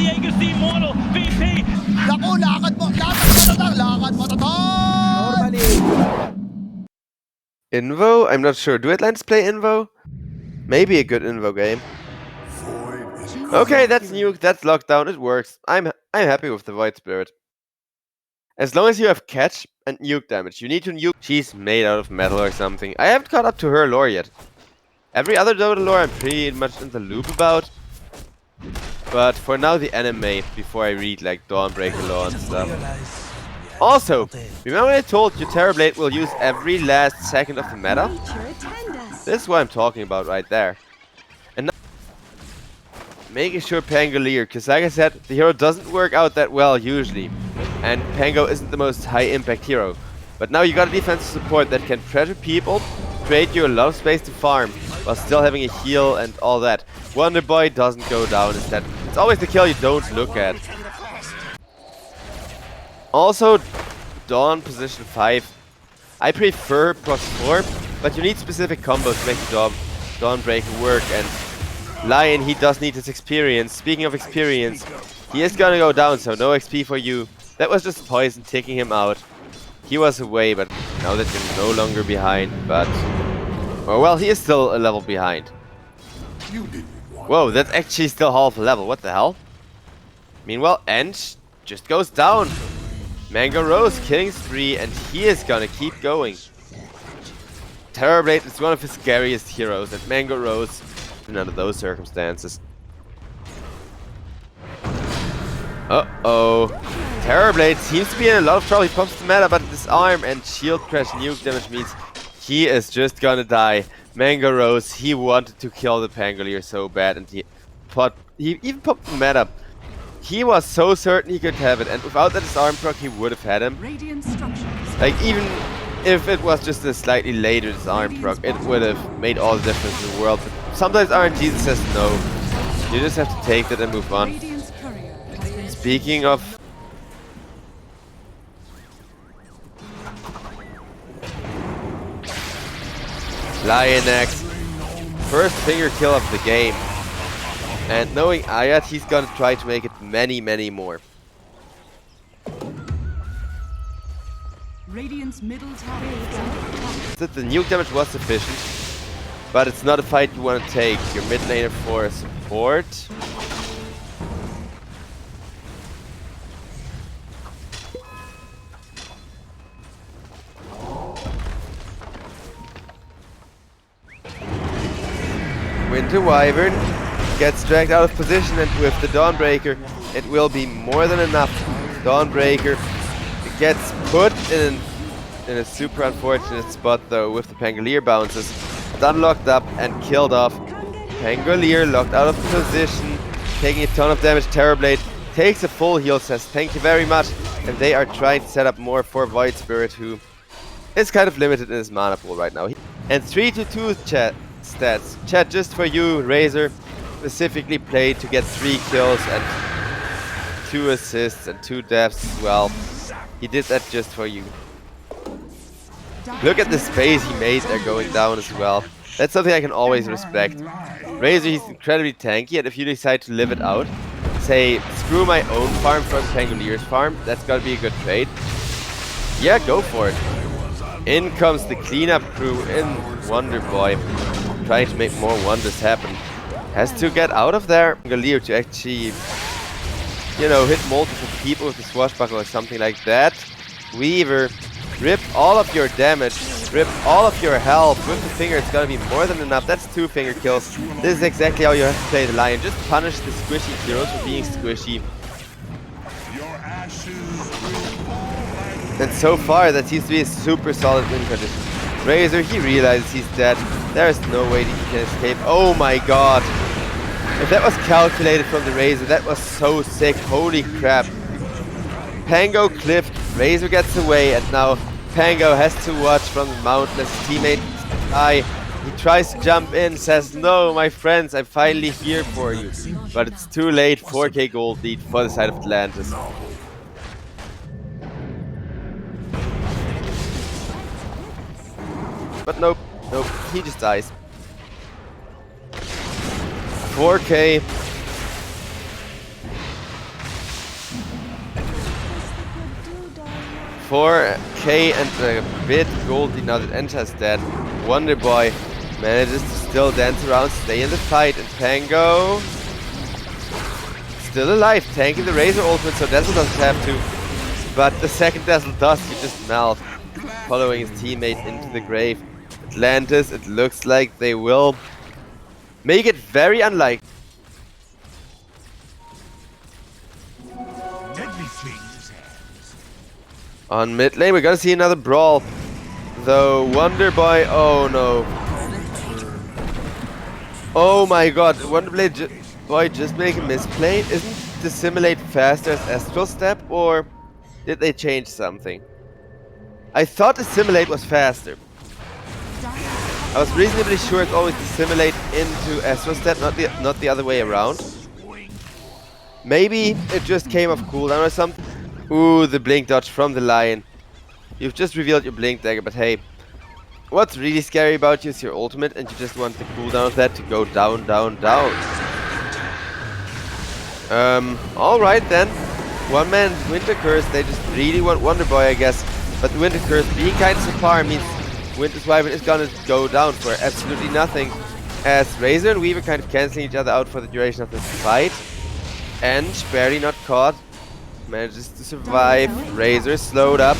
Diego's the immortal VP. Naku, lakad matatang! Normally. Invo? I'm not sure. Do Atlantis play Invo? Maybe a good Invo game. Okay, that's nuke, that's lockdown, it works. I'm happy with the Void Spirit. As long as you have catch and nuke damage, you need to nuke. She's made out of metal or something. I haven't caught up to her lore yet. Every other Dota lore I'm pretty much in the loop about. But for now the anime, before I read like Dawnbreaker lore and stuff. Also, remember I told you Terrorblade will use every last second of the meta? This is what I'm talking about right there. And now making sure Pangolier, because like I said, the hero doesn't work out that well usually. And Pango isn't the most high impact hero. But now you got a defensive support that can pressure people, create you a lot of space to farm, while still having a heal and all that. Wonder Boy doesn't go down instead. It's always the kill you don't look at. Also, Dawn position 5. I prefer Proc 4, but you need specific combos to make the Dawnbreaker work. And Lion, he does need his experience. Speaking of experience, he is gonna go down, so no XP for you. That was just poison taking him out. He was away, but now that you're no longer behind, but... Oh well, he is still a level behind. Whoa, that's actually still half a level, what the hell? Meanwhile, Ench just goes down. Mango Rose killing spree, and he is gonna keep going. Terrorblade is one of his scariest heroes, and Mango Rose, under those circumstances. Uh-oh. Terrorblade seems to be in a lot of trouble. He pops the meta, but this arm and shield crash nuke damage means he is just gonna die. Mango Rose, he wanted to kill the Pangolier so bad, and he even popped the meta. He was so certain he could have it, and without that disarm proc, he would have had him. Like, even if it was just a slightly later disarm proc, it would have made all the difference in the world. But sometimes RNG says no. You just have to take that and move on. Speaking of... Lionex, first finger kill of the game. And knowing Ayat, he's gonna try to make it many, many more. Radiant's middle tower. The nuke damage was sufficient, but it's not a fight you want to take. Your mid laner for support. Winter Wyvern gets dragged out of position, and with the Dawnbreaker, it will be more than enough. Dawnbreaker gets put in a super unfortunate spot though with the Pangolier bounces. Done locked up and killed off. Pangolier locked out of position, taking a ton of damage. Terrorblade takes a full heal, says thank you very much, and they are trying to set up more for Void Spirit, who is kind of limited in his mana pool right now. And 3-2 chat stats. Chat, just for you, Razor specifically played to get 3 kills and 2 assists and 2 deaths as well. He did that just for you. Look at the space he made there going down as well. That's something I can always respect. Razor, he's incredibly tanky, and if you decide to live it out, say, screw my own farm from Pangolier's farm, that's gotta be a good trade. Yeah, go for it. In comes the cleanup crew in Wonder Boy, trying to make more wonders happen. Has to get out of there. Pangolier to actually, you know, hit multiple people with the swashbuckle or something like that. Weaver, rip all of your damage, rip all of your health. With the finger, it's gonna be more than enough. That's 2 finger kills. This is exactly how you have to play the Lion. Just punish the squishy heroes for being squishy. And so far, that seems to be a super solid win condition. Razor, he realizes he's dead. There's no way that he can escape. Oh my god. If that was calculated from the Razor, that was so sick. Holy crap. Pango clipped, Razor gets away, and now Pango has to watch from the mountain as his teammate die. He tries to jump in, says, no, my friends, I'm finally here for you. But it's too late. 4k gold lead for the side of Atlantis. But nope, he just dies. 4k. 4k and a bit goldy now that Encha's dead. Wonder Boy manages to still dance around, stay in the fight, and Pango still alive, tanking the Razor ultimate, so Dazzle doesn't have to. But the second Dazzle does, he just melt, following his teammate into the grave. Atlantis, it looks like they will make it very unlikely. On mid lane, we're gonna see another brawl. Though Wonder Boy, oh no. Oh my god, Wonder Boy just make a misplay? Isn't Dissimulate faster as Astral Step, or did they change something? I thought Dissimulate was faster. I was reasonably sure it's always Dissimulate into Astral Step, not the other way around. Maybe it just came off cooldown or something. Ooh, the blink dodge from the Lion. You've just revealed your blink dagger, but hey, what's really scary about you is your ultimate, and you just want the cooldown of that to go down, down, down. Alright then. One man Winter Curse, they just really want Wonder Boy, I guess. But the Winter Curse being kind of subpar means Winter's Wyvern is gonna go down for absolutely nothing. As Razor and Weaver kind of cancelling each other out for the duration of this fight. And barely not caught. Manages to survive. Razor slowed up.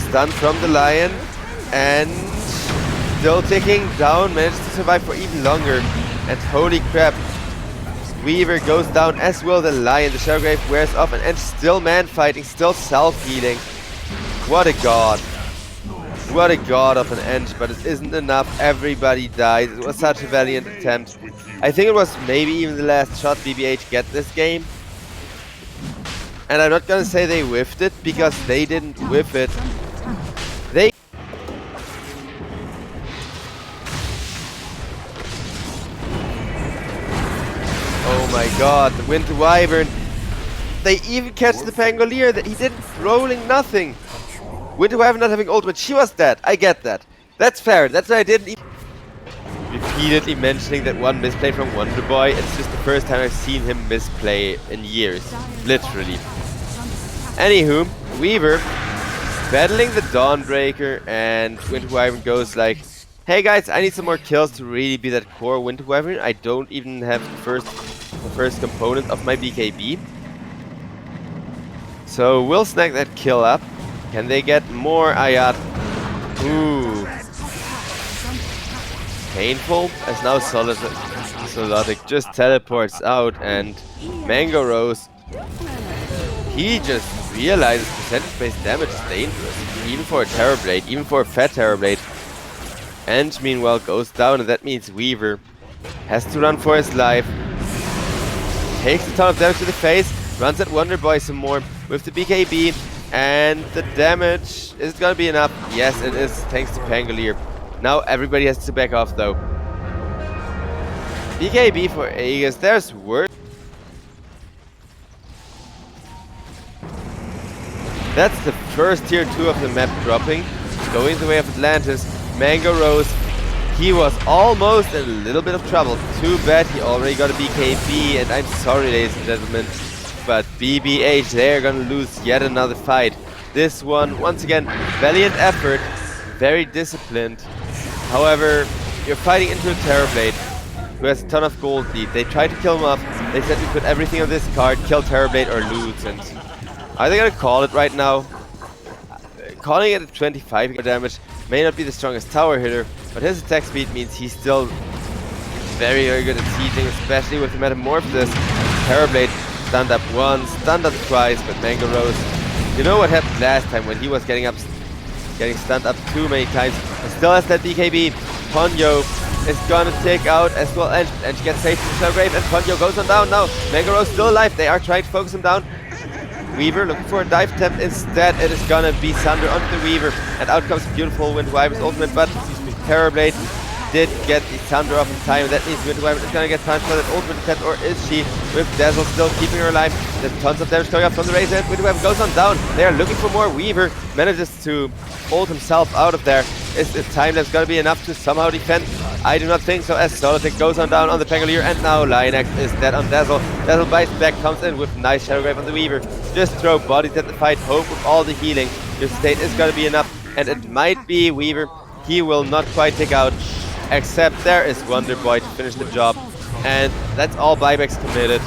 Stun from the Lion. And still ticking down. Manages to survive for even longer. And holy crap. Weaver goes down, as will the Lion. The Shadowgrave wears off, and still man fighting, still self-healing. What a god. What a god of an Ench, but it isn't enough. Everybody dies. It was such a valiant attempt. I think it was maybe even the last shot BBH get this game. And I'm not gonna say they whiffed it, because they didn't whiff it. They... Oh my god, the Winter Wyvern. They even catch the Pangolier that he didn't rolling nothing. Winter Wyvern not having ultimate, she was dead. I get that. That's fair. That's why I didn't even... Repeatedly mentioning that one misplay from Wonder Boy. It's just the first time I've seen him misplay in years. Literally. Anywho, Weaver battling the Dawnbreaker, and Winter Wyvern goes like, hey guys, I need some more kills to really be that core Winter Wyvern. I don't even have the first component of my BKB. So we'll snag that kill up. Can they get more Ayat? Ooh. Painful, as now Solodic just teleports out, and Mango Rose, he just realizes percentage-based damage is dangerous, even for a Terrorblade, even for a fat Terrorblade. And meanwhile goes down, and that means Weaver has to run for his life. Takes a ton of damage to the face, runs at Wonder Boy some more with the BKB, and the damage is gonna be enough. Yes, it is, thanks to Pangolier. Now everybody has to back off though. BKB for Aegis, there's worse. That's the first tier 2 of the map dropping. Going the way of Atlantis. Mango Rose, he was almost in a little bit of trouble. Too bad he already got a BKB, and I'm sorry ladies and gentlemen, but BBH, they're gonna lose yet another fight. This one, once again, valiant effort, very disciplined. However, you're fighting into a Terrorblade who has a ton of gold lead. They tried to kill him off. They said we put everything on this card, kill Terrorblade or lose. And are they gonna call it right now? Calling it at 25 damage may not be the strongest tower hitter, but his attack speed means he's still very, very good at sieging, especially with the Metamorphosis. Terrorblade stunned up once, stunned up twice, but Mango Rose, you know what happened last time when he was getting stunned up too many times, and still has that BKB. Ponyo is gonna take out as well, and she gets saved from the Shadowgrave, and Ponyo goes on down now. Mango Rose still alive, they are trying to focus him down. Weaver looking for a dive attempt, instead it is gonna be Sunder onto the Weaver, and out comes beautiful Winter Wyvern's ultimate, but Terrorblade did get the Sunder off in time. That means Winter Wyvern is gonna get punched for that ultimate attempt, or is she? With Dazzle still keeping her alive. There's tons of damage coming up from the Razor, and Winter Wyvern goes on down. They are looking for more. Weaver manages to ult himself out of there. Is the time that's gonna be enough to somehow defend? I do not think so, as Solotech goes on down on the Pangolier, and now Lionex is dead on Dazzle. Dazzle bites back, comes in with nice Shadow Grave on the Weaver. Just throw bodies at the fight, hope with all the healing. Your state is gonna be enough, and it might be Weaver. He will not quite take out, except there is Wonder Boy to finish the job. And that's all buybacks committed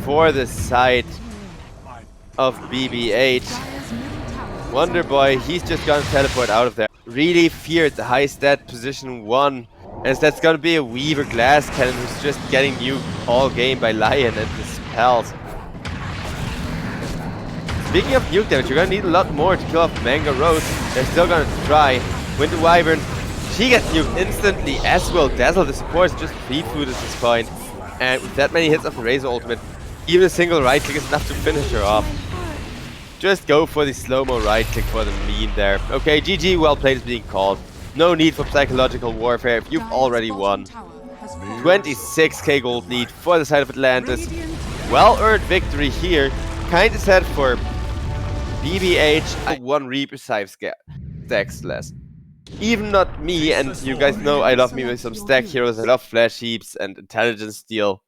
for the side of BBH. Wonder Boy, he's just gonna teleport out of there. Really feared the high stat position 1, as that's gonna be a Weaver Glass Cannon who's just getting nuked all game by Lion and the spells. Speaking of nuke damage, you're gonna need a lot more to kill off Mango Rose. They're still gonna try. Winter Wyvern, she gets nuked instantly, as will Dazzle. The support is just free food at this point. And with that many hits of the Razor ultimate, even a single right click is enough to finish her off. Just go for the slow-mo right click for the meme there. Okay, GG, well played is being called. No need for psychological warfare if you've already won. 26k gold lead for the side of Atlantis. Well-earned victory here. Kinda sad for BBH. One Reaper stacks less. Even not me, and you guys know I love me with some stack heroes. I love Flash Heaps and Intelligence Steal.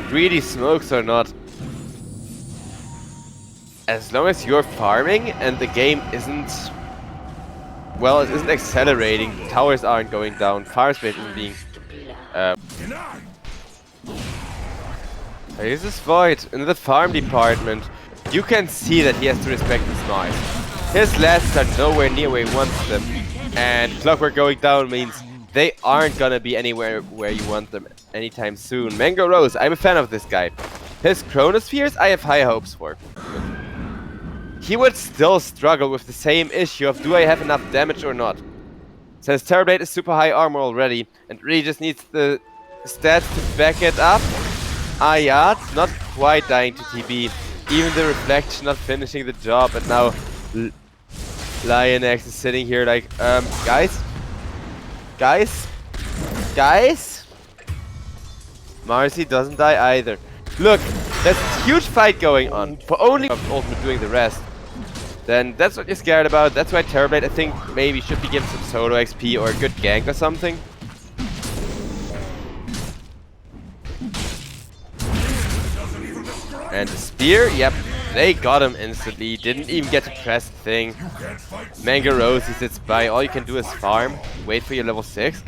Greedy smokes or not, as long as you're farming and the game isn't, well, it isn't accelerating, towers aren't going down, farm space isn't being Here's this Void in the farm department. You can see that he has to respect his Mars. His lasts are nowhere near where he wants them, and Clockwork going down means they aren't gonna be anywhere where you want them anytime soon. Mango Rose, I'm a fan of this guy. His Chronospheres, I have high hopes for. He would still struggle with the same issue of do I have enough damage or not. Since Terrorblade is super high armor already and really just needs the stats to back it up. Ayat not quite dying to TB. Even the Reflection not finishing the job, and now Lionex is sitting here like, guys? Marcy doesn't die either. Look, there's a huge fight going on for only Ultimate doing the rest. Then that's what you're scared about. That's why Terrorblade, I think, maybe should be given some solo XP or a good gank or something. And the spear, yep, they got him instantly. Didn't even get to press the thing. Mango Rose, he sits by. All you can do is farm, wait for your level 6,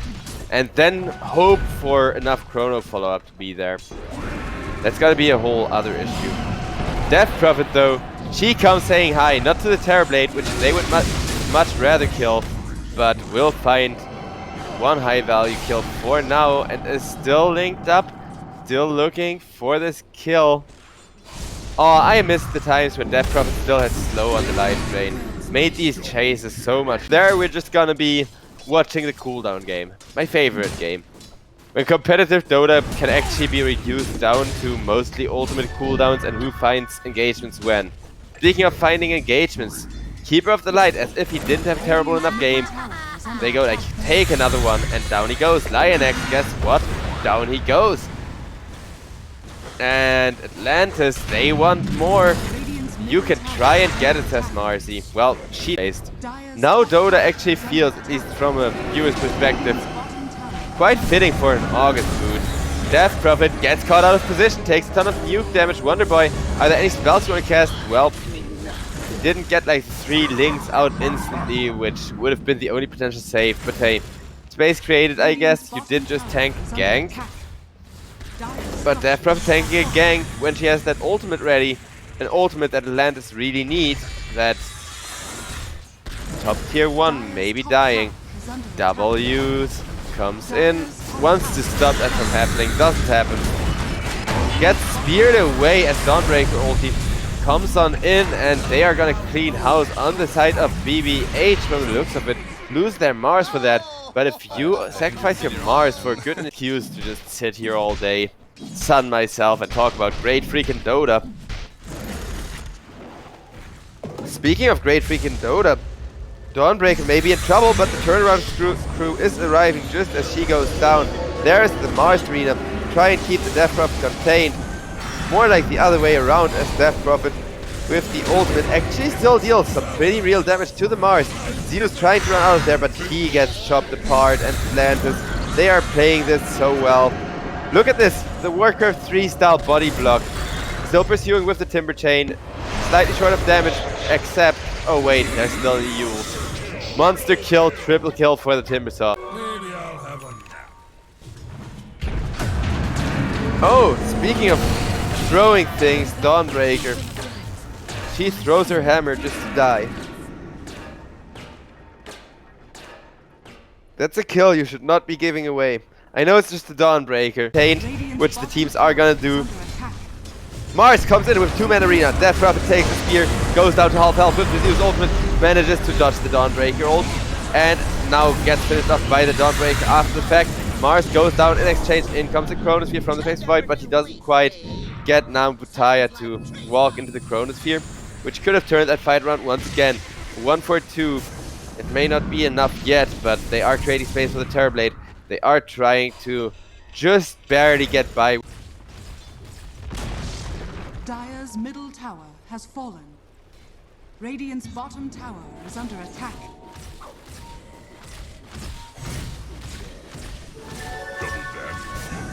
and then hope for enough chrono follow-up to be there. That's gotta be a whole other issue. Death Prophet though, she comes saying hi, not to the Terrorblade, which they would much rather kill, but will find one high value kill for now, and is still linked up, still looking for this kill. Oh, I missed the times when Death Prophet still had slow on the life drain. Made these chases so much. There we're just gonna be watching the cooldown game. My favorite game. When competitive Dota can actually be reduced down to mostly ultimate cooldowns and who finds engagements when. Speaking of finding engagements, Keeper of the Light, as if he didn't have a terrible enough game. They go like, take another one, and down he goes. Lionex, guess what? Down he goes. And Atlantis, they want more. You can try and get it, says Marcy. Well, she based. Now Dota actually feels, at least from a viewer's perspective, quite fitting for an August mood. Death Prophet gets caught out of position, takes a ton of nuke damage. Wonder Boy, are there any spells you want to cast? Well, didn't get like 3 links out instantly, which would have been the only potential save. But hey, space created, I guess. You did just tank gank. But Death Prophet tanking a gank when she has that ultimate ready. An ultimate that Atlantis really needs. That top tier 1 maybe dying. W's comes in. Wants to stop that from happening. Doesn't happen. Gets speared away as Dawnbreaker ulti comes on in, and they are gonna clean house on the side of BBH from the looks of it. Lose their Mars for that. But if you sacrifice your Mars for a good excuse to just sit here all day, sun myself, and talk about great freaking Dota. Speaking of great freaking Dota, Dawnbreaker may be in trouble, but the turnaround crew is arriving just as she goes down. There's the Mars arena. Try and keep the Death Prophet contained. More like the other way around, as Death Prophet with the ultimate actually still deals some pretty real damage to the Mars. Xeno's trying to run out of there, but he gets chopped apart, and Atlantis, they are playing this so well. Look at this, the Warcraft 3 style body block. Still pursuing with the Timber Chain, slightly short of damage, except, oh wait, there's still an EU. Monster kill, triple kill for the Timbersaw. Oh, speaking of throwing things, Dawnbreaker. She throws her hammer just to die. That's a kill you should not be giving away. I know it's just a Dawnbreaker, which the teams are gonna do. Mars comes in with 2-man arena. Death Prophet takes the spear, goes down to half health with Zeus ultimate, manages to dodge the Dawnbreaker ult, and now gets finished off by the Dawnbreaker after the fact. Mars goes down in exchange. In comes the Chronosphere from the face void, but he doesn't quite get now Butaya to walk into the Chronosphere, which could have turned that fight around once again. 1 for 2. It may not be enough yet, but they are creating space for the Terrorblade. They are trying to just barely get by. Dire's middle tower has fallen. Radiant's bottom tower is under attack.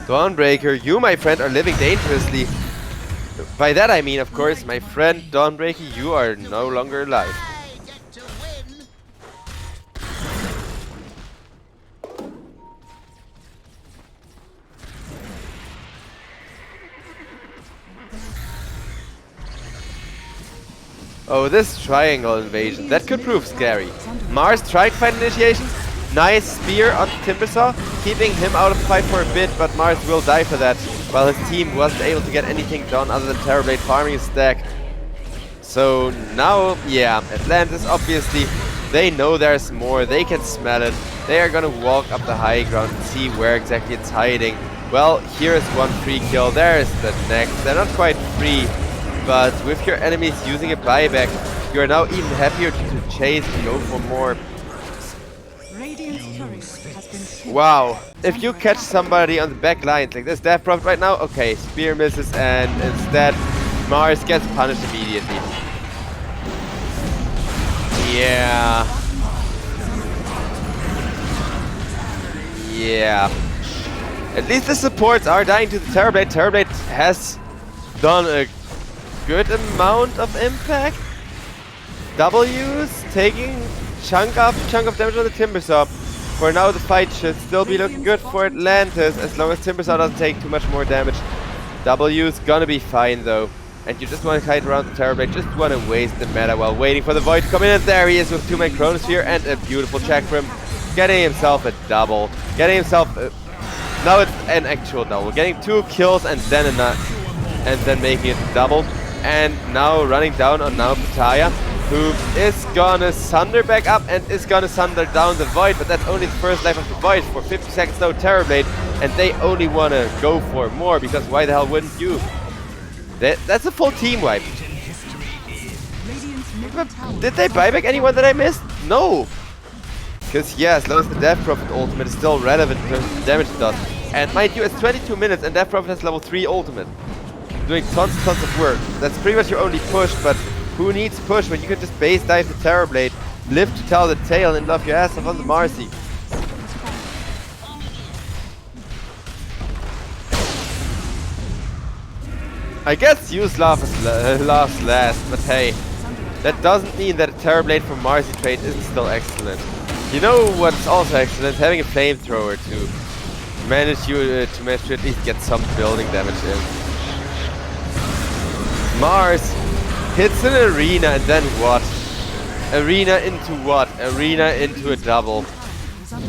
Dawnbreaker, you, my friend, are living dangerously. By that I mean, of course, my friend Dawnbreaker, you are no longer alive. Oh, this triangle invasion, that could prove scary. Mars tried fight initiation. Nice spear on Timbersaw, keeping him out of the fight for a bit, but Mars will die for that, while his team wasn't able to get anything done other than Terrorblade farming his stack. So now, yeah, Atlantis, obviously, they know there's more, they can smell it. They are gonna walk up the high ground and see where exactly it's hiding. Well, here's one free kill, there's the next. They're not quite free, but with your enemies using a buyback, you are now even happier to chase and go for more. Wow, if you catch somebody on the back lines like this, Death Prophet right now, okay, spear misses, and instead Mars gets punished immediately. Yeah. Yeah. At least the supports are dying to the Terrorblade. Terrorblade has done a good amount of impact. W's taking chunk of damage on the Timbersaw. For now, the fight should still be looking good for Atlantis, as long as Timbersaw doesn't take too much more damage. W's gonna be fine though. And you just want to kite around the Terrorblade, just want to waste the meta while waiting for the Void to come in. And there he is with 2-man Chronosphere and a beautiful check from him. Getting himself a double. Getting himself now it's an actual double. Getting 2 kills and then and then making it a double. And now running down on now Butaya, who is gonna sunder back up and is gonna sunder down the Void, but that's only the first life of the Void. For 50 seconds no Terrorblade, and they only wanna go for more, because why the hell wouldn't you? That's a full team wipe. Did they buy back anyone that I missed? No! Because yeah, as long as the Death Prophet ultimate is still relevant in terms of the damage it does. And mind you, it's 22 minutes and Death Prophet has level 3 ultimate. Doing tons of work. That's pretty much your only push, but who needs push when you can just base dive the Terrorblade, live to tell the tale, and love your ass off on the Marcy? I guess use laughs last, but hey, that doesn't mean that a Terrorblade from Marcy trade isn't still excellent. You know what's also excellent? Having a flamethrower to manage to at least get some building damage in. Mars hits an arena and then what? Arena into what? Arena into a double.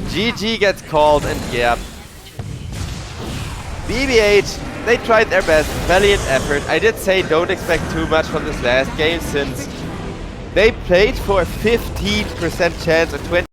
GG gets called and yeah. BBH, they tried their best, valiant effort. I did say don't expect too much from this last game since they played for a 15% chance or 20